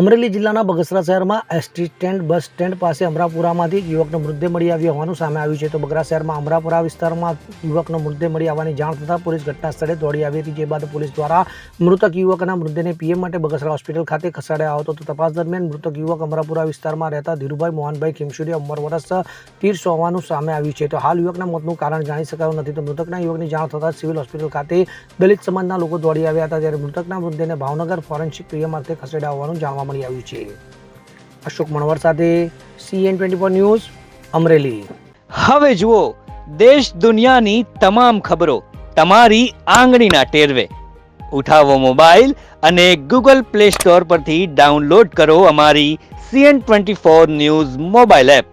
અમરેલી જિલ્લાના બગસરા શહેરમાં ST stand bus stand પાસે અમરાપુરામાંથી એક યુવકનો મૃતદેહ મળી આવ્યો હોવાનું સામે આવ્યું છે. તો બગસરા શહેરમાં અમરાપુરા વિસ્તારમાં યુવકનો મૃતદેહ મળી આવવાની જાણ થતાં પોલીસ ઘટના સ્થળે દોડી આવી હતી. જે બાદ પોલીસ દ્વારા મૃતક યુવકના મૃતદેહને પીએમ માટે બગસરા હોસ્પિટલ ખાતે ખસેડાયો હતો. તો તપાસ દરમિયાન મૃતક યુવક અમરાપુરા વિસ્તારમાં રહેતા ધીરુભાઈ મોહનભાઈ ખીમસુરિયા ઉંમર વર્ષ 30 હોવાનું સામે આવ્યું છે. તો હાલ યુવકના મોતનું કારણ જાણી શકાયું નથી. તો મૃતકના યુવકની જાણ થતાં સિવિલ હોસ્પિટલ ખાતે દલિત સમાજના લોકો દોડી આવ્યા હતા. ત્યારે મૃતકના મૃતદેહને ભાવનગર ફોરેન્સિક પીએમ અર્થે ખસેડાયા હોવાનું જાણવા મળી આવ્યું છે. અશોક મણવર સાથે CN24 ન્યૂઝ અમરેલી. હવે જુઓ દેશ દુનિયાની તમામ ખબરો તમારી આંગળીના ટેરવે. ઉઠાવો મોબાઈલ અને ગૂગલ પ્લે સ્ટોર પરથી ડાઉનલોડ કરો અમારી CN24 ન્યૂઝ મોબાઈલ એપ.